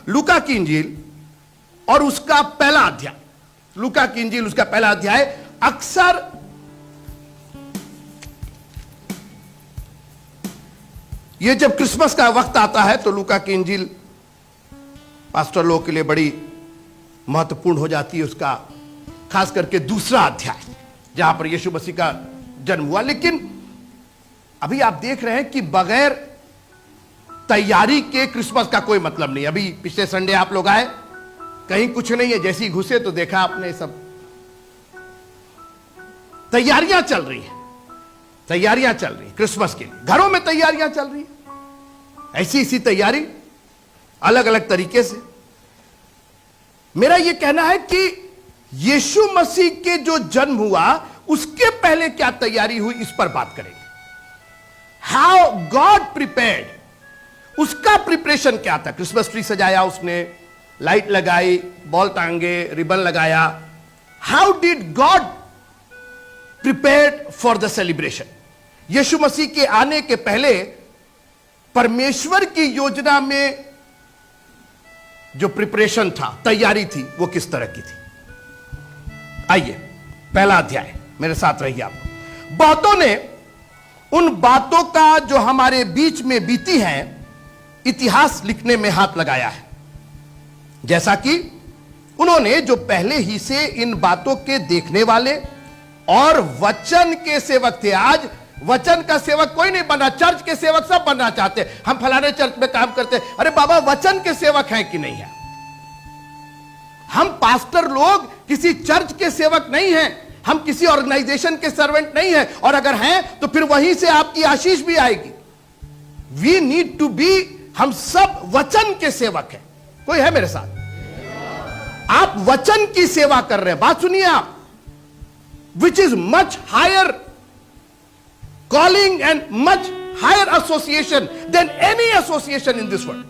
लूका की इंजील और उसका पहला अध्याय, लूका की इंजील उसका पहला अध्याय, अक्सर ये जब क्रिसमस का वक्त आता है तो लूका की इंजील पास्टर लोगों के लिए बड़ी महत्वपूर्ण हो जाती है, उसका खास करके दूसरा अध्याय जहां पर यीशु मसीह का जन्म हुआ। लेकिन अभी आप देख रहे हैं कि बगैर तैयारी के क्रिसमस का कोई मतलब नहीं। अभी पिछले संडे आप लोग आए, कहीं कुछ नहीं है, जैसे ही घुसे तो देखा आपने सब तैयारियां चल रही हैं, तैयारियां चल रही हैं क्रिसमस के लिए, घरों में तैयारियां चल रही हैं, ऐसी इसी तैयारी अलग अलग तरीके से। मेरा यह कहना है कि यीशु मसीह के जो जन्म हुआ उसके पहले क्या तैयारी हुई, इस पर बात करेंगे। हाउ गॉड प्रिपेयर्ड, उसका प्रिपरेशन क्या था। क्रिसमस ट्री सजाया उसने, लाइट लगाई, बॉल टांगे, रिबन लगाया। How did God prepared for the celebration. Yeshu Masih के आने के पहले परमेश्वर की योजना में जो प्रिपरेशन था, तैयारी थी, वो किस तरह की थी। आइए पहला अध्याय मेरे साथ रहिए आप। बहुतों ने उन बातों का जो हमारे बीच में बीती हैं इतिहास लिखने में हाथ लगाया है, जैसा कि उन्होंने जो पहले ही से इन बातों के देखने वाले और वचन के सेवक थे। आज वचन का सेवक कोई नहीं बना, चर्च के सेवक सब बनना चाहते हैं। हम फलाने चर्च में काम करते हैं, अरे बाबा वचन के सेवक हैं कि नहीं है। हम पास्टर लोग किसी चर्च के सेवक नहीं हैं, हम किसी ऑर्गेनाइजेशन के सर्वेंट नहीं हैं, और अगर हैं तो फिर वहीं से आपकी आशीष भी आएगी। वी नीड टू बी, हम सब वचन के सेवक हैं। कोई है मेरे साथ? आप वचन की सेवा कर रहे हैं, बात सुनिए आप, which is much higher calling and much higher association than any association in this world.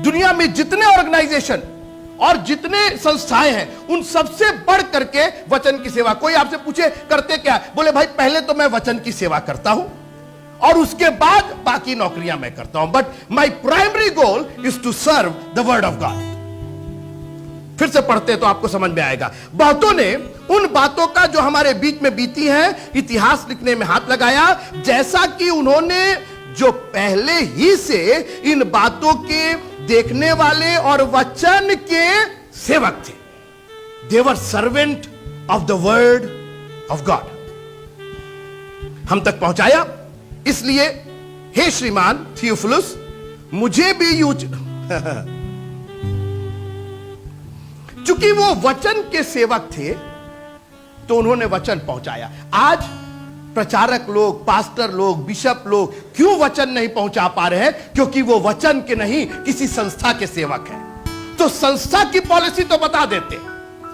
दुनिया में जितने ऑर्गेनाइजेशन और जितने संस्थाएं हैं उन सबसे बढ़ करके वचन की सेवा। कोई आपसे पूछे करते क्या, बोले भाई पहले तो मैं वचन की सेवा करता हूं और उसके बाद बाकी नौकरियां मैं करता हूं, but my primary goal is to serve the word of God. फिर से पढ़ते तो आपको समझ में आएगा। बहुतों ने उन बातों का जो हमारे बीच में बीती हैं इतिहास लिखने में हाथ लगाया, जैसा कि उन्होंने जो पहले ही से इन बातों के देखने वाले और वचन के सेवक थे। They were servant of the word of God. हम तक पहुंचाया, इसलिए हे श्रीमान थियोफिलुस, मुझे भी चूंकि वो वचन के सेवक थे तो उन्होंने वचन पहुंचाया। आज प्रचारक लोग, पास्टर लोग, बिशप लोग क्यों वचन नहीं पहुंचा पा रहे हैं? क्योंकि वो वचन के नहीं, किसी संस्था के सेवक हैं। तो संस्था की पॉलिसी तो बता देते,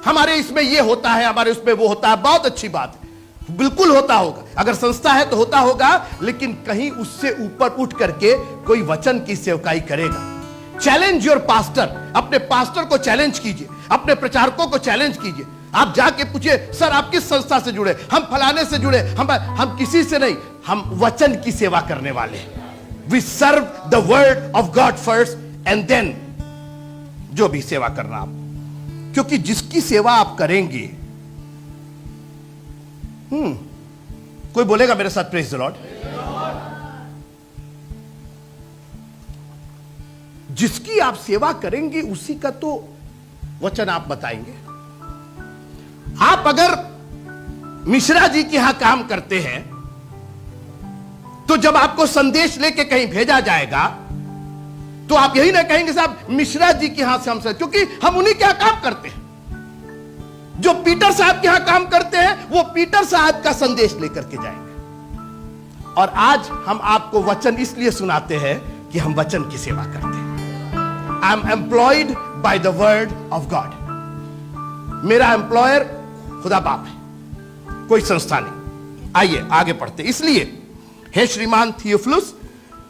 हमारे इसमें ये होता है, हमारे उसमें वो होता है। बहुत अच्छी बात है, बिल्कुल होता होगा, अगर संस्था है तो होता होगा, लेकिन कहीं उससे ऊपर उठ करके कोई वचन की सेवकाई करेगा। चैलेंज योर पास्टर, अपने पास्टर को चैलेंज कीजिए, अपने प्रचारकों को चैलेंज कीजिए। आप जाके पूछिए, सर आप किस संस्था से जुड़े? हम फलाने से जुड़े। हम किसी से नहीं, हम वचन की सेवा करने वाले हैं। We serve the word of God first and then जो भी सेवा करना आप, क्योंकि जिसकी सेवा आप करेंगे, कोई बोलेगा मेरे साथ प्रेज द लॉर्ड, जिसकी आप सेवा करेंगे उसी का तो वचन आप बताएंगे। आप अगर मिश्रा जी के यहां काम करते हैं तो जब आपको संदेश लेके कहीं भेजा जाएगा तो आप यही ना कहेंगे साहब मिश्रा जी के यहां से हमसे, क्योंकि हम उन्हीं के यहां काम करते हैं। जो पीटर साहब के यहां काम करते हैं वो पीटर साहब का संदेश लेकर के जाएंगे। और आज हम आपको वचन इसलिए सुनाते हैं कि हम वचन की सेवा करते हैं। I am employed by the word of God. मेरा एम्प्लॉयर खुदा बाप है, कोई संस्था नहीं। आइए आगे पढ़ते। इसलिए हे श्रीमान थियोफिलुस,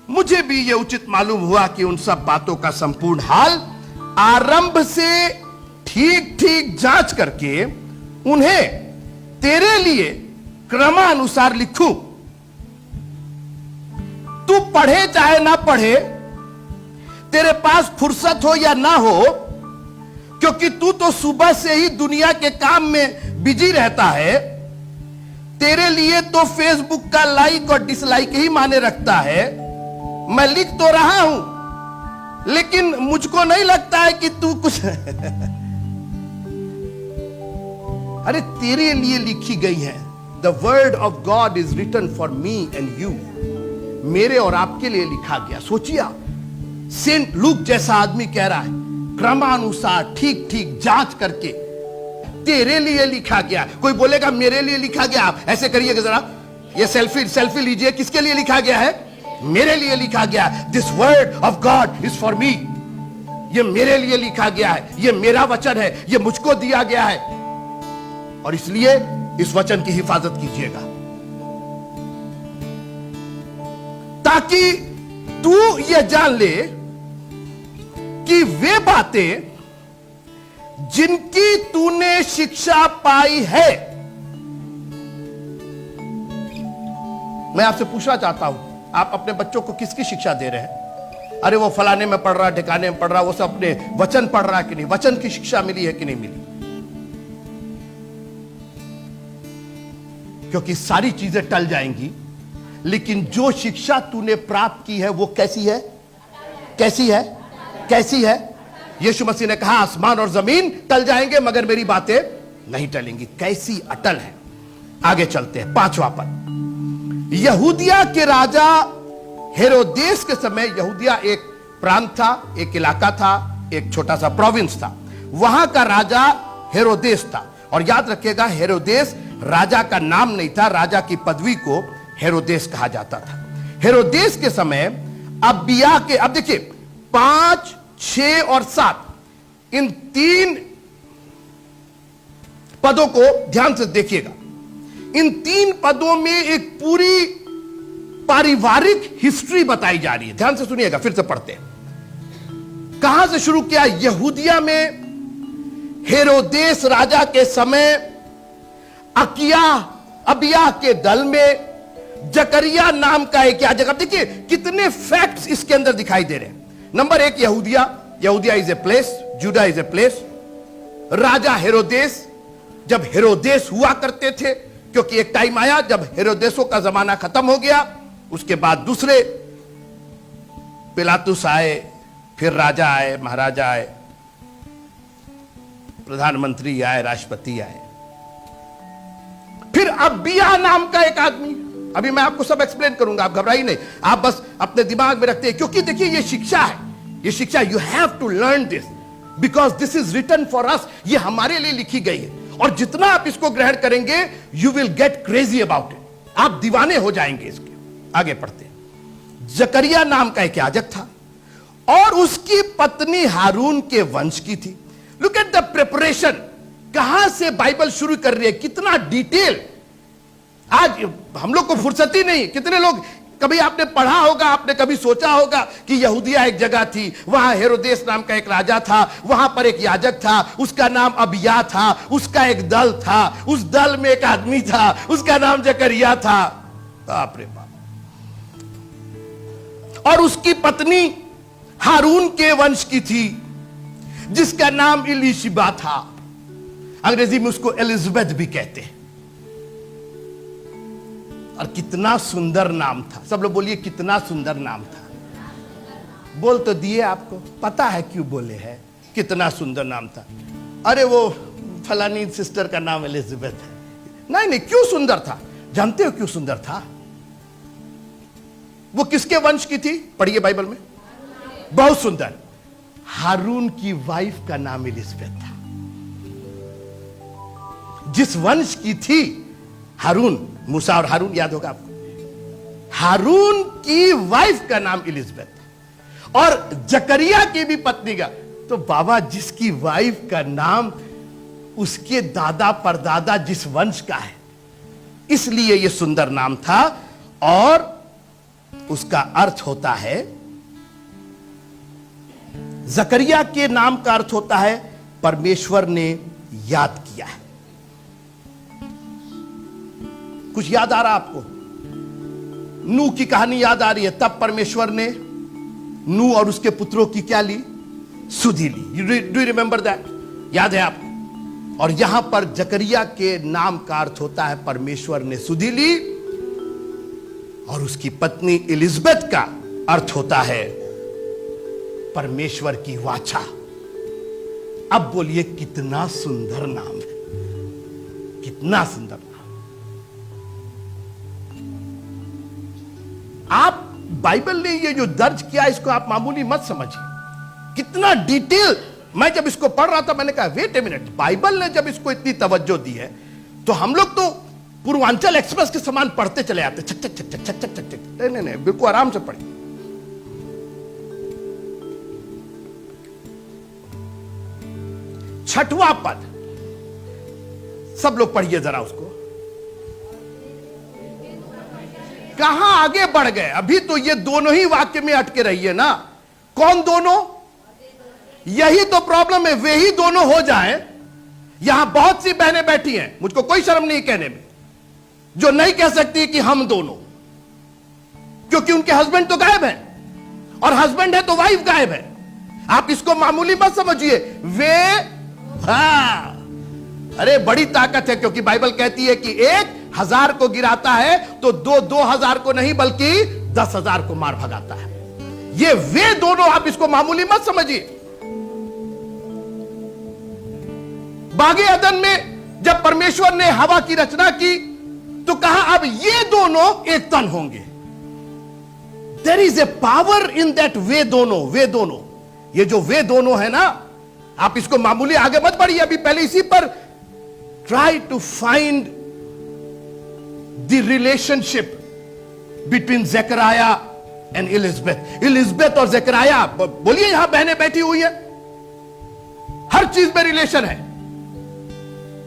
मुझे भी यह उचित मालूम हुआ कि उन सब बातों का संपूर्ण हाल आरंभ से ठीक ठीक जांच करके उन्हें तेरे लिए क्रमानुसार लिखूं। तू पढ़े चाहे ना पढ़े, तेरे पास फुर्सत हो या ना हो, क्योंकि तू तो सुबह से ही दुनिया के काम में बिजी रहता है, तेरे लिए तो फेसबुक का लाइक और डिसलाइक ही माने रखता है। मैं लिख तो रहा हूं, लेकिन मुझको नहीं लगता है कि तू कुछ अरे तेरे लिए लिखी गई है। The word of God is written for me and you. मेरे और आपके लिए लिखा गया। सोचिए आप, सेंट लूक जैसा आदमी कह रहा है, क्रमानुसार ठीक ठीक जांच करके तेरे लिए लिखा गया। कोई बोलेगा मेरे लिए लिखा गया, आप ऐसे करिएगा जरा, ये सेल्फी लीजिए, किसके लिए लिखा गया है? मेरे लिए लिखा गया। This word of God is for me. ये मेरे लिए लिखा गया है, ये मेरा वचन है, ये मुझको दिया गया है, और इसलिए इस वचन की हिफाजत कीजिएगा, ताकि तू ये जान ले कि वे बातें जिनकी तूने शिक्षा पाई है। मैं आपसे पूछना चाहता हूं, आप अपने बच्चों को किसकी शिक्षा दे रहे हैं? अरे वो फलाने में पढ़ रहा, ठिकाने में पढ़ रहा, वो सब अपने वचन पढ़ रहा कि नहीं? वचन की शिक्षा मिली है कि नहीं मिली? क्योंकि सारी चीजें टल जाएंगी, लेकिन जो शिक्षा तूने प्राप्त की है वो कैसी है? कैसी है? कैसी है? यीशु मसीह ने कहा आसमान और जमीन टल जाएंगे मगर मेरी बातें नहीं टलेंगी। कैसी अटल है। आगे चलते हैं, 5वां पद। यहूदिया के राजा हेरोदेस के समय, यहूदिया एक प्रांत था, एक इलाका था, एक छोटा सा प्रोविंस था। वहां का राजा हेरोदेस था। और याद रखिएगा, हेरोदेस राजा का नाम नहीं था, राजा की पदवी को हेरोदेस कहा जाता था। हेरोदेस के समय अबिय्याह के, अब देखिए 5, 6 और 7 इन 3 पदों को ध्यान से देखिएगा। इन 3 पदों में एक पूरी पारिवारिक हिस्ट्री बताई जा रही है। ध्यान से सुनिएगा, फिर से पढ़ते हैं। कहां से शुरू किया? यहूदिया में हेरोदेस राजा के समय अबिय्याह के दल में जकरिया नाम का एक याजक। अब देखिए कितने फैक्ट्स इसके अंदर दिखाई दे रहे हैं। नंबर 1, यहूदिया इज ए प्लेस, जुडा इज ए प्लेस। राजा हेरोदेस, जब हेरोदेस हुआ करते थे, क्योंकि एक टाइम आया जब हेरोदेसों का जमाना खत्म हो गया, उसके बाद दूसरे पिलातुस आए, फिर राजा आए, महाराजा आए, प्रधानमंत्री आए, राष्ट्रपति आए, फिर अबिय्याह नाम का एक आदमी। अभी मैं आपको सब एक्सप्लेन करूंगा, आप घबराइए नहीं, आप बस अपने दिमाग में रखते हैं, क्योंकि देखिए ये शिक्षा है, ये शिक्षा, you have to learn this because this is written for us. ये हमारे लिए लिखी गई है, और जितना आप इसको ग्रहण करेंगे you will get crazy about it, आप दीवाने हो जाएंगे इसके। आगे पढ़ते हैं। जकरिया नाम का एक याजक था और उसकी पत्नी हारून के वंश की थी। लुक एट द प्रिपरेशन, कहां से बाइबल शुरू कर रही है, कितना डिटेल। आज हम लोग को फुर्सत ही नहीं। कितने लोग, कभी आपने पढ़ा होगा, आपने कभी सोचा होगा कि यहूदिया एक जगह थी, वहां हेरोदेस नाम का एक राजा था, वहां पर एक याजक था, उसका नाम अबिय्याह था, उसका एक दल था, उस दल में एक आदमी था, उसका नाम जकरिया था। बाप रे बाप। और उसकी पत्नी हारून के वंश की थी, जिसका नाम इलीशिबा था। अंग्रेजी में उसको एलिजाबेथ भी कहते हैं। और कितना सुंदर नाम था। सब लोग बोलिए कितना सुंदर नाम था। बोल तो दिए, आपको पता है क्यों बोले हैं कितना सुंदर नाम था। अरे वो फलानी सिस्टर का नाम एलिजाबेथ है। नहीं नहीं, क्यों सुंदर था? जानते हो क्यों सुंदर था? वो किसके वंश की थी? पढ़िए बाइबल में, बहुत सुंदर। हारून की वाइफ का नाम एलिजाबेथ था। जिस वंश की थी हारून, मूसा और हारून, याद होगा आपको। हारून की वाइफ का नाम एलिजाबेथ था। और जकरिया की भी पत्नी का, तो बाबा जिसकी वाइफ का नाम उसके दादा परदादा जिस वंश का है, इसलिए यह सुंदर नाम था। और उसका अर्थ होता है, जकरिया के नाम का अर्थ होता है परमेश्वर ने याद किया है। कुछ याद आ रहा आपको? नूह की कहानी याद आ रही है। तब परमेश्वर ने नू और उसके पुत्रों की क्या ली? सुधि ली। Do you remember that? याद है आपको? और यहां पर जकरिया के नाम का अर्थ होता है परमेश्वर ने सुधि ली, और उसकी पत्नी एलिजबेथ का अर्थ होता है परमेश्वर की वाचा। अब बोलिए कितना सुंदर नाम है, कितना सुंदर नाम। आप बाइबल ने ये जो दर्ज किया इसको आप मामूली मत समझिए, कितना डिटेल। मैं जब इसको पढ़ रहा था मैंने कहा वेट ए मिनट, बाइबल ने जब इसको इतनी तवज्जो दी है तो हम लोग तो पूर्वांचल एक्सप्रेस के समान पढ़ते चले आते, छक छक छक छक छक छक छक छक। नहीं नहीं, बिल्कुल आराम से पढ़िए। छठवां पद, सब लोग पढ़िए जरा उसको। कहां आगे बढ़ गए? अभी तो ये दोनों ही वाक्य में अटके रहिए ना। कौन दोनों? यही तो प्रॉब्लम है, वे ही दोनों हो जाएं। यहां बहुत सी बहनें बैठी हैं, मुझको कोई शर्म नहीं कहने में, जो नहीं कह सकती कि हम दोनों, क्योंकि उनके हस्बैंड तो गायब हैं, और हस्बैंड है तो वाइफ गायब है। आप इसको मामूली मत समझिए। वे, हाँ, अरे बड़ी ताकत है, क्योंकि बाइबल कहती है कि 1,000 को गिराता है तो 2,000 को नहीं बल्कि 10,000 को मार भगाता है। ये वे दोनों, आप इसको मामूली मत समझिए। बागे अदन में जब परमेश्वर ने हवा की रचना की तो कहा अब ये दोनों एक तन होंगे। There is a power in that वे दोनों, वे दोनों। ये जो वे दोनों है ना, आप इसको मामूली आगे मत बढ़िए, अभी पहले इसी पर try to find the relationship between Zechariah and Elizabeth. Elizabeth और जकरिया, बोलिए यहां बहनें बैठी हुई हैं, हर चीज में रिलेशन है।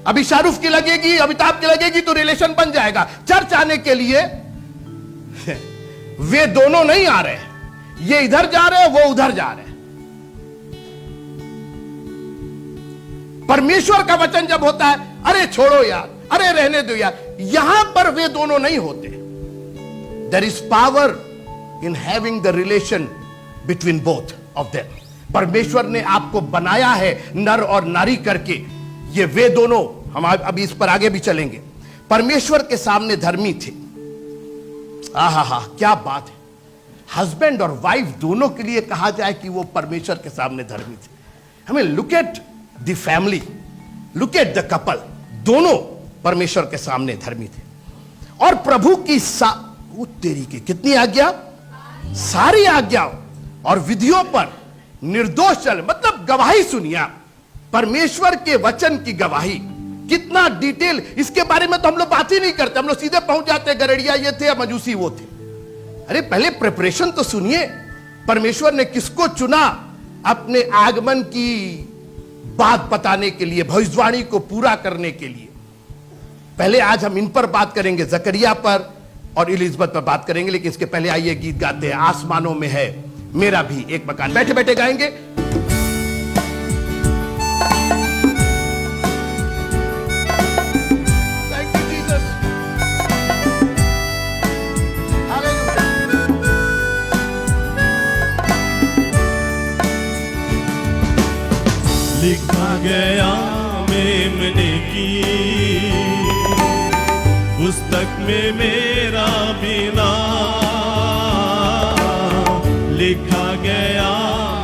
अभी शाहरुख की लगेगी, अमिताभ की लगेगी तो रिलेशन बन जाएगा। चर्च आने के लिए वे दोनों नहीं आ रहे, ये इधर जा रहे हैं, वो उधर जा रहे हैं। परमेश्वर का वचन जब होता है, अरे छोड़ो यार, अरे रहने दो यार, यहां पर वे दोनों नहीं होते। There is power in having the relation between both of them. परमेश्वर ने आपको बनाया है नर और नारी करके। ये वे दोनों, हम अभी इस पर आगे भी चलेंगे, परमेश्वर के सामने धर्मी थे। आहा, क्या बात है। हस्बैंड और वाइफ दोनों के लिए कहा जाए कि वो परमेश्वर के सामने धर्मी थे। हमें look at the family, look at the couple, दोनों परमेश्वर के सामने धर्मी थे। और प्रभु की तेरी की कितनी आज्ञा, सारी आज्ञाओं और विधियों पर निर्दोष चल, मतलब गवाही सुनिए आप, परमेश्वर के वचन की गवाही। कितना डिटेल, इसके बारे में तो हम लोग बात ही नहीं करते, हम लोग सीधे पहुंच जाते हैं गरड़िया ये थे या मजूसी वो थे। अरे पहले प्रिपरेशन तो सुनिए, परमेश्वर ने किसको चुना अपने आगमन की बात बताने के लिए, भविष्यवाणी को पूरा करने के लिए। पहले आज हम इन पर बात करेंगे, जकरिया पर और एलिजबेथ पर बात करेंगे, लेकिन इसके पहले आइए गीत गाते हैं। आसमानों में है मेरा भी एक मकान, बैठे बैठे गाएंगे। लिखा गया मेमने की पुस्तक में मेरा भी नाम, लिखा गया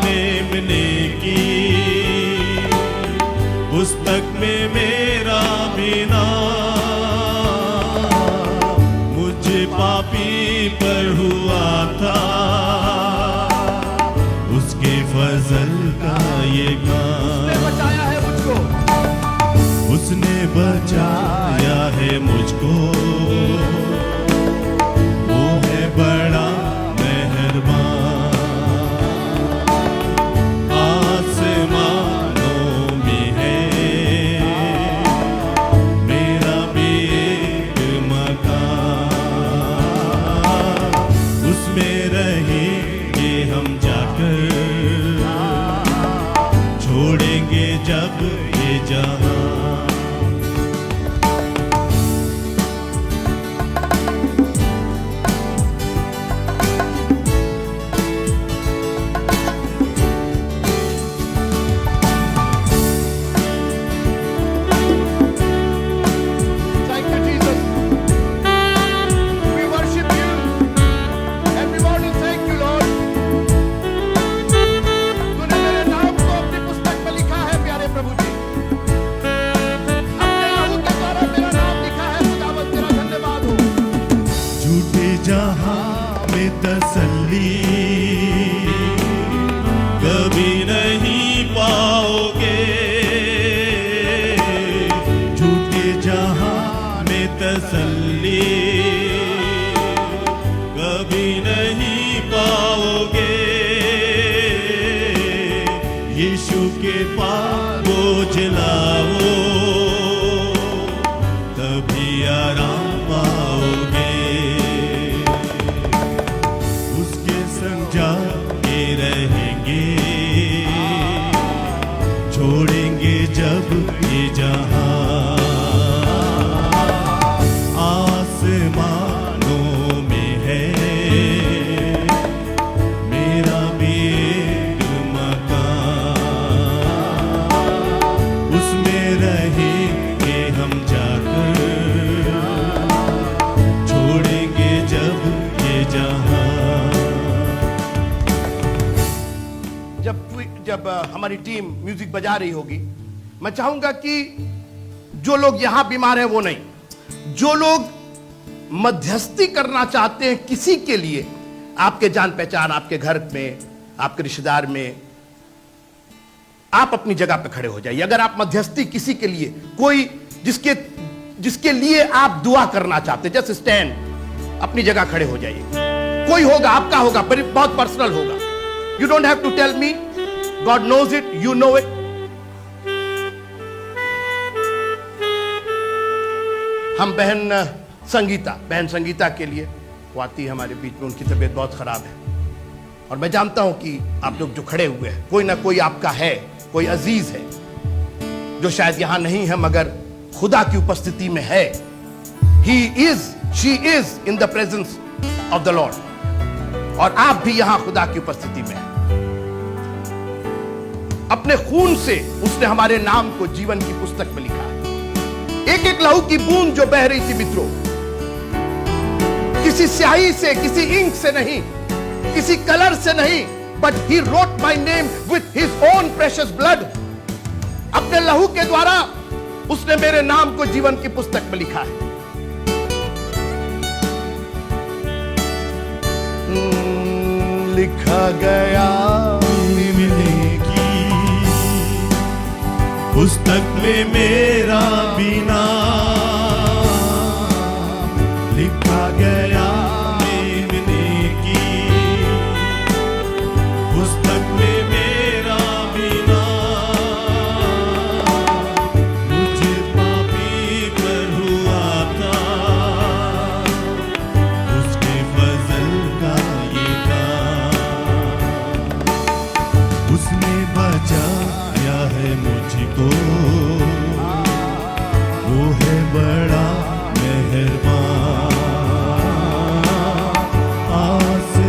मेमने की पुस्तक में मेरा भी नाम। मुझे पापी पर हुआ था उसके फजल का ये काम, उसने बचाया है मुझको, वो है बड़ा मेहरबान। आसमानों में है मेरा भी एक मकान, उसमें रहेंगे हम जाकर, छोड़ेंगे जब ये जहां। के पास बोझ लाओ, तभी आराम पाओगे। उसके संग जाके रहेंगे, छोड़ेंगे जब ये जहां। आसमानों में है मेरा भी एक मकान, उसमें रहेंगे हम जाकर, छोड़ेंगे जब ये जहां। जब हमारी टीम म्यूजिक बजा रही होगी, मैं चाहूंगा कि जो लोग यहां बीमार हैं वो नहीं, जो लोग मध्यस्थी करना चाहते हैं किसी के लिए, आपके जान पहचान, आपके घर में, आपके रिश्तेदार में, आप अपनी जगह पे खड़े हो जाइए। अगर आप मध्यस्थी किसी के लिए, कोई जिसके लिए आप दुआ करना चाहते हैं, जस्ट स्टैंड, अपनी जगह खड़े हो जाइए। कोई होगा, आपका होगा, पर बहुत पर्सनल होगा। You don't have to tell me, God knows it, you know it. हम बहन संगीता के लिए, वो आती है हमारे बीच में, उनकी तबीयत बहुत खराब है, और मैं जानता हूं कि आप लोग जो खड़े हुए हैं, कोई ना कोई आपका है, कोई अजीज है जो शायद यहां नहीं है मगर खुदा की उपस्थिति में है। She is in the presence of the Lord, और आप भी यहां खुदा की उपस्थिति में हैं। अपने खून से उसने हमारे नाम को जीवन की पुस्तक में लिखा है। एक एक लहू की बूंद जो बह रही थी मित्रों, किसी स्याही से, किसी इंक से नहीं, किसी कलर से नहीं, but he wrote my name with his own precious blood. अपने लहू के द्वारा उसने मेरे नाम को जीवन की पुस्तक में लिखा है। लिखा गया पुस्तक में मेरा भी नाम, लिखा गया मेमने की पुस्तक में मेरा भी नाम। मुझे पापी पर हुआ था, उसके फजल का ये काम, उसने बचाया है मुझको, वो है बड़ा मेहरबान।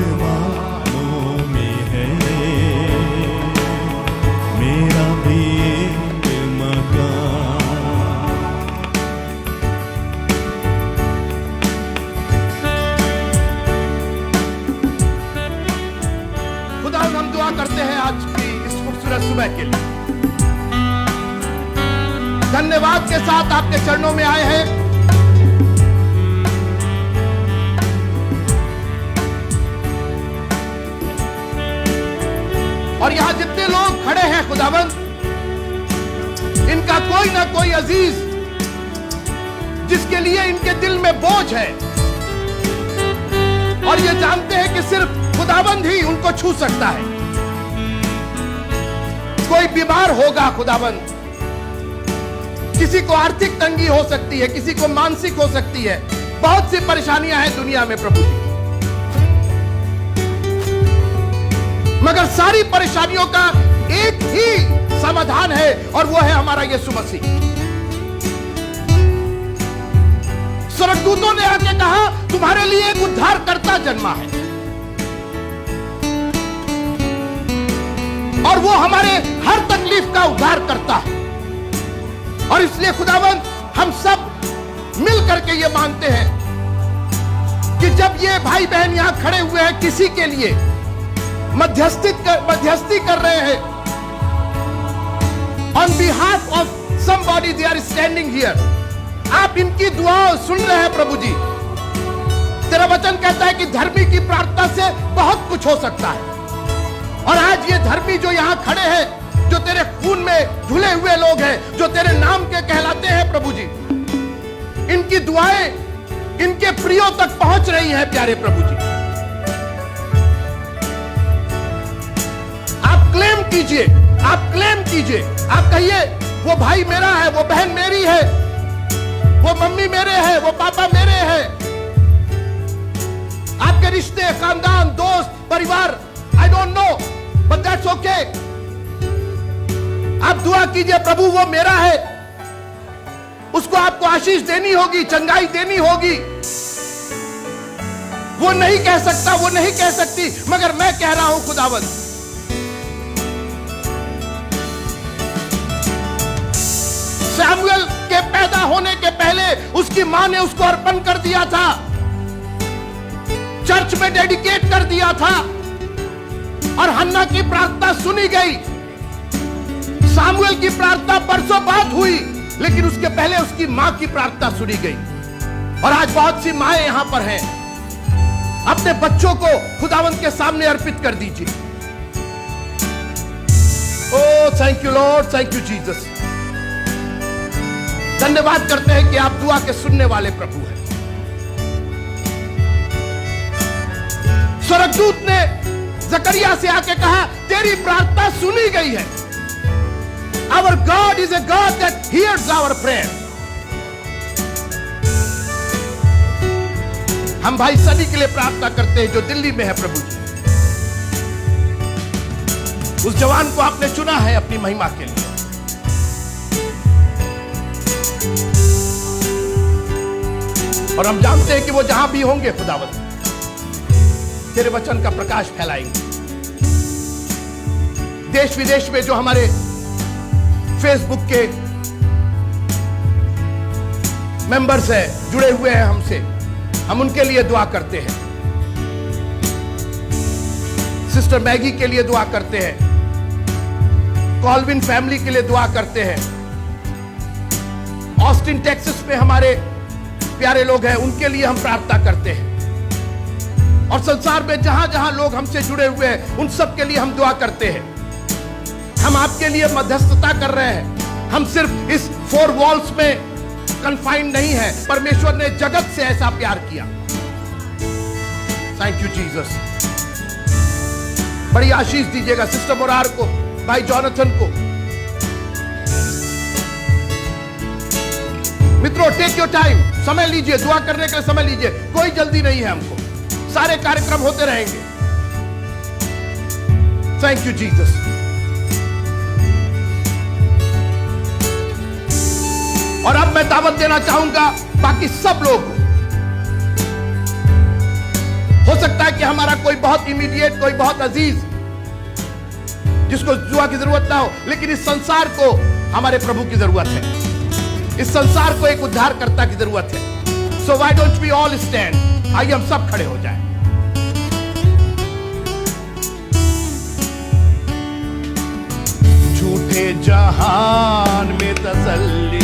आसमानों में है मेरा भी एक मकान। खुदा हम दुआ करते हैं आज की इस खूबसूरत सुबह के लिए। धन्यवाद के साथ आपके चरणों में आए हैं। और यहां जितने लोग खड़े हैं खुदावंद, इनका कोई ना कोई अजीज जिसके लिए इनके दिल में बोझ है, और ये जानते हैं कि सिर्फ खुदावंद ही उनको छू सकता है। कोई बीमार होगा खुदावंद, किसी को आर्थिक तंगी हो सकती है, किसी को मानसिक हो सकती है, बहुत सी परेशानियां हैं दुनिया में प्रभु जी, मगर सारी परेशानियों का एक ही समाधान है, और वो है हमारा यीशु मसीह। स्वर्गदूतों ने आके कहा तुम्हारे लिए एक उद्धारकर्ता जन्मा है, और वो हमारे हर तकलीफ का उद्धार करता है। और इसलिए खुदावंद हम सब मिल करके ये मानते हैं कि जब ये भाई बहन यहां खड़े हुए हैं, किसी के लिए मध्यस्थी कर रहे हैं, on behalf of somebody they are standing here, आप इनकी दुआ सुन रहे हैं प्रभु जी। तेरा वचन कहता है कि धर्मी की प्रार्थना से बहुत कुछ हो सकता है, और आज ये धर्मी जो यहां खड़े हैं, जो तेरे खून में धुले हुए लोग हैं, जो तेरे नाम के कहलाते हैं प्रभु जी, इनकी दुआएं इनके प्रियों तक पहुंच रही हैं प्यारे प्रभु जी। आप क्लेम कीजिए, आप क्लेम कीजिए, आप कहिए वो भाई मेरा है, वो बहन मेरी है, वो मम्मी मेरे हैं, वो पापा मेरे हैं। आपके रिश्ते, खानदान, दोस्त, परिवार, I don't know, but that's okay. आप दुआ कीजिए, प्रभु वो मेरा है, उसको आपको आशीष देनी होगी, चंगाई देनी होगी। वो नहीं कह सकता, वो नहीं कह सकती, मगर मैं कह रहा हूं खुदावंद। सैमुएल के पैदा होने के पहले उसकी मां ने उसको अर्पण कर दिया था, चर्च में डेडिकेट कर दिया था, और हन्ना की प्रार्थना सुनी गई। सामुएल की प्रार्थना बरसों बाद हुई, लेकिन उसके पहले उसकी मां की प्रार्थना सुनी गई। और आज बहुत सी माएं यहां पर हैं, अपने बच्चों को खुदावंत के सामने अर्पित कर दीजिए। Oh thank you Lord, thank you Jesus. धन्यवाद करते हैं कि आप दुआ के सुनने वाले प्रभु हैं। स्वर्गदूत ने जकरिया से आके कहा, तेरी प्रार्थना सुनी गई है। Our God is a God that hears our prayer. हम भाई सनी के लिए प्रार्थना करते हैं जो दिल्ली में है प्रभु जी। उस जवान को आपने चुना है अपनी महिमा के लिए। और हम जानते हैं कि वो जहां भी होंगे खुदावंत तेरे वचन का प्रकाश फैलाएंगे। देश विदेश में जो हमारे फेसबुक के मेंबर्स हैं, जुड़े हुए हैं हमसे, हम उनके लिए दुआ करते हैं। सिस्टर मैगी के लिए दुआ करते हैं, कॉल्विन फैमिली के लिए दुआ करते हैं, ऑस्टिन टेक्सास में हमारे प्यारे लोग हैं, उनके लिए हम प्रार्थना करते हैं। और संसार में जहां जहां लोग हमसे जुड़े हुए हैं, उन सब के लिए हम दुआ करते हैं। हम आपके लिए मध्यस्थता कर रहे हैं। हम सिर्फ इस 4 वॉल्स में कन्फाइंड नहीं है, परमेश्वर ने जगत से ऐसा प्यार किया। Thank you Jesus. बड़ी आशीष दीजिएगा सिस्टर मोरार को, भाई जॉनथन को। मित्रों, टेक योर टाइम, समय लीजिए, दुआ करने के लिए समय लीजिए। कोई जल्दी नहीं है हमको, सारे कार्यक्रम होते रहेंगे। Thank you Jesus. और अब मैं दावत देना चाहूंगा बाकी सब लोग को। हो सकता है कि हमारा कोई बहुत इमीडिएट, कोई बहुत अजीज जिसको दुआ की जरूरत ना हो, लेकिन इस संसार को हमारे प्रभु की जरूरत है। इस संसार को एक उद्धारकर्ता की जरूरत है। So why don't we all stand? आइए हम सब खड़े हो जाएं। झूठे जहान में तसल्ली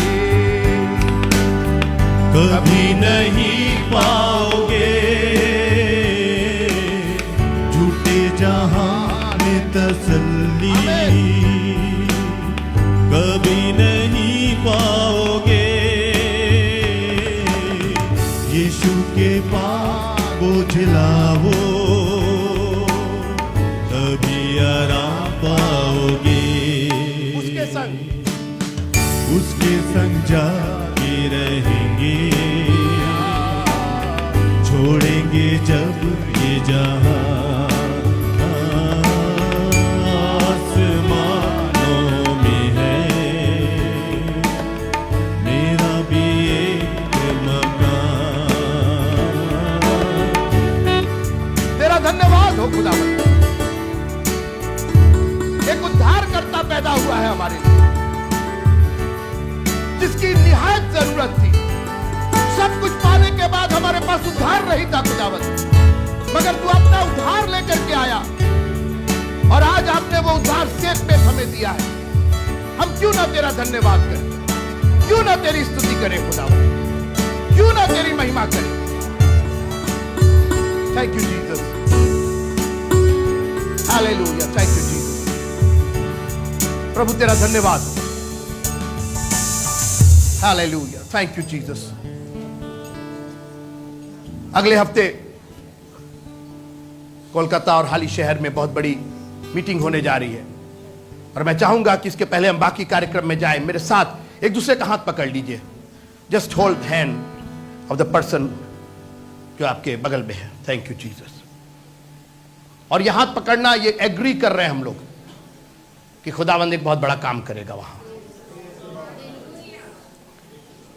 कभी नहीं पाओगे, झूठे जहां में तसल्ली कभी नहीं पाओगे। यीशु के पास बोझ लाओ, तभी आराम पाओगे। उसके संग जाके रहेंगे, छोड़ेंगे जब ये जहां। आसमानों में है मेरा भी एक मकान। तेरा धन्यवाद हो खुदावंद, एक उद्धारकर्ता पैदा हुआ है हमारे लिए, जिसकी निहायत जरूरत थी। सब कुछ पाने के बाद हमारे पास उद्धार नहीं था खुदावंद, मगर तू अपना उद्धार लेकर के आया, और आज आपने वो उद्धार सेब पे हमें दिया है। हम क्यों ना तेरा धन्यवाद करें, क्यों ना तेरी स्तुति करें खुदावंद, क्यों ना तेरी महिमा करें। Thank you Jesus, hallelujah, thank you Jesus. प्रभु तेरा धन्यवाद, हालेलुया, थैंक यू जीसस। अगले हफ्ते कोलकाता और हाली शहर में बहुत बड़ी मीटिंग होने जा रही है। और मैं चाहूंगा कि इसके पहले हम बाकी कार्यक्रम में जाएं, मेरे साथ एक दूसरे का हाथ पकड़ लीजिए। Just hold hand of the person जो आपके बगल में है। Thank you Jesus. और यह हाथ पकड़ना, ये एग्री कर रहे हैं हम लोग कि खुदावंद एक बहुत बड़ा काम करेगा वहां।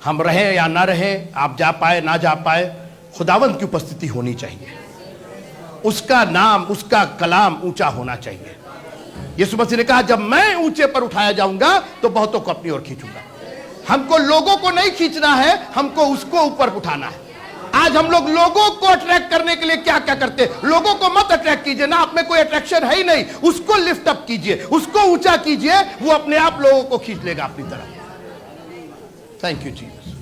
हम रहे या ना रहे, आप जा पाए ना जा पाए, खुदावंद की उपस्थिति होनी चाहिए। उसका नाम, उसका कलाम ऊंचा होना चाहिए। यीशु मसीह ने कहा, जब मैं ऊंचे पर उठाया जाऊंगा तो बहुतों को अपनी ओर खींचूंगा। हमको लोगों को नहीं खींचना है, हमको उसको ऊपर उठाना है। आज हम लोग लोगों को अट्रैक्ट करने के लिए क्या क्या करते हैं। लोगों को मत अट्रैक्ट कीजिए ना, आप में कोई अट्रैक्शन है ही नहीं। उसको लिफ्ट अप कीजिए, उसको ऊंचा कीजिए, वो अपने आप लोगों को खींच लेगा अपनी तरफ। Thank you Jesus.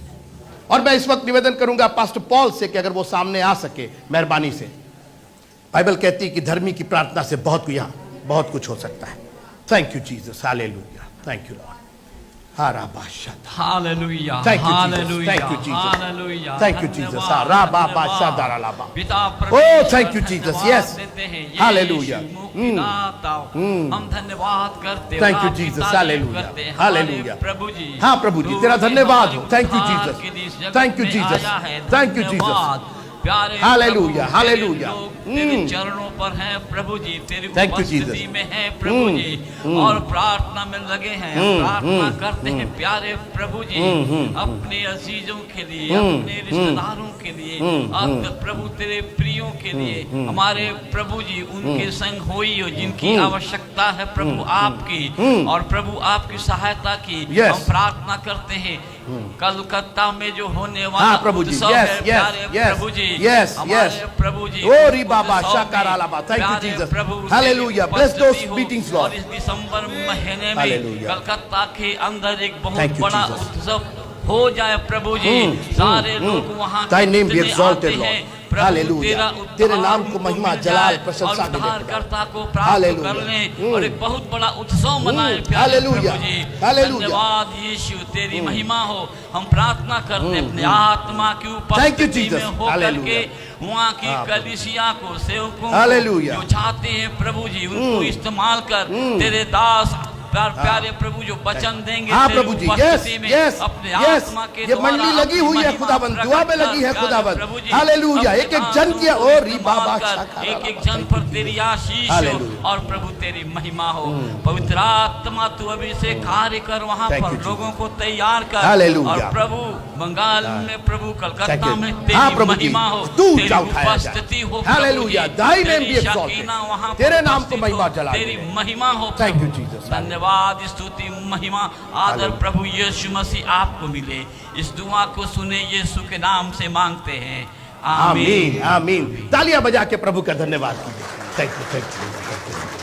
और मैं इस वक्त निवेदन करूंगा पास्टर पॉल से कि अगर वो सामने आ सके मेहरबानी से। बाइबल कहती है कि धर्मी की प्रार्थना से बहुत कुछ हो सकता है। Thank you Jesus, hallelujah, thank you Lord. Hallelujah, Thank you, Jesus. Hallelujah, Thank you, Jesus. Hallelujah. Thank you, Jesus. धन्यवाद, Rabba, धन्यवाद। Basha, Daralaba. पिता Oh, thank you, Jesus. धन्यवाद Yes. देते हैं, Hallelujah. यीशु मुक्तिदाता। हम धन्यवाद करते हैं, Thank you, आपकी Jesus. तारीफ Hallelujah. करते हैं। Hallelujah. हमारे प्रभु जी, हाँ प्रभु जी, तू तेरा ही धन्यवाद हो। हमारे Thank you, उद्धार Jesus. के लिए इस जगत Thank you, में Jesus. आया है। Thank you, Jesus. धन्यवाद। प्यारे Hallelujah, प्रभु, hallelujah. तेरे लोग तेरे चरणों पर हैं प्रभु जी, तेरी Thank you, उपस्थिति Jesus. में है प्रभु जी, और प्रार्थना में लगे हैं। प्रार्थना करते हैं प्यारे प्रभु जी, अपने अजीजों के लिए, अपने रिश्तेदारों के लिए, अब प्रभु तेरे प्रियों के लिए, हमारे प्रभु जी उनके संग होई हो जिनकी आवश्यकता है प्रभु आपकी, और प्रभु आपकी सहायता की Yes. हम प्रार्थना करते हैं। कलकत्ता में जो होने वाला हाँ प्रभु जी, उत्सव yes, है yes, प्यारे yes, प्रभु जी, yes, हमारे yes. प्रभु जी Oh, री बाबा, उत्सव में शाकारालाबा. Thank you, प्यारे Jesus. प्रभु Hallelujah. तेरी Bless those उपस्थिति हो। meetings, Lord. और इस दिसंबर महीने में Hallelujah. कलकत्ता के अंदर एक बहुत Thank you, बड़ा Jesus. उत्सव हो जाए प्रभु जी। सारे लोग वहाँ Thy name be कितने exalted, आते Lord. हैं। प्रभु Hallelujah. तेरा तेरे उद्धार नाम को उनको महिमा, मिल जलाल, जाए प्रशंसा और मिले। उद्धारकर्ता को प्राप्त Hallelujah. कर लें और एक बहुत बड़ा उत्सव मनाए प्यारे Hallelujah. प्रभु जी। Hallelujah. धन्यवाद यीशु, तेरी महिमा हो। हम प्रार्थना करते हैं अपने आत्मा की Thank you, उपस्थिति Jesus. में होकर के Hallelujah. वहाँ की कलीसिया को, सेवकों Hallelujah. को जो चाहते हैं प्रभु जी उनको इस्तेमाल कर। तेरे दास प्यारे प्रभु जो वचन देंगे हाँ तेरी प्रभु जी, उपस्थिति यस में यस अपने यस। आत्मा के ये मंडली द्वारा लगी हुई है अपनी खुदाबंद, महिमा दुआ में प्रकट लगी है कर, खुदाबंद। प्रभु जी, हालेलुया। अपने एक एक जन की दासों और को री इस्तेमाल बाबा कर, एक एक जन पर तेरी आशीष हो Hallelujah. और प्रभु तेरी महिमा हो। पवित्र आत्मा तू अभी से कार्य कर वहाँ Thank पर you, Jesus. लोगों को तैयार कर। Hallelujah. और प्रभु बंगाल में, प्रभु Thank कलकत्ता you. में हाँ तेरी प्रभु जी, महिमा हो, तू तेरी ऊंचा उठाया जाए। उपस्थिति हो। Hallelujah. Thy name be exalted. तेरे नाम को महिमा जला तेरी महिमा हो। Thank you, Jesus. धन्यवाद, स्तुति, महिमा, आदर प्रभु यीशु मसीह आपको मिले। इस दुआ को सुने यीशु के नाम से मांगते हैं, आमीन। आमीन आमीन। तालियां बजा के प्रभु का धन्यवाद कीजिए। Thank you, thank you.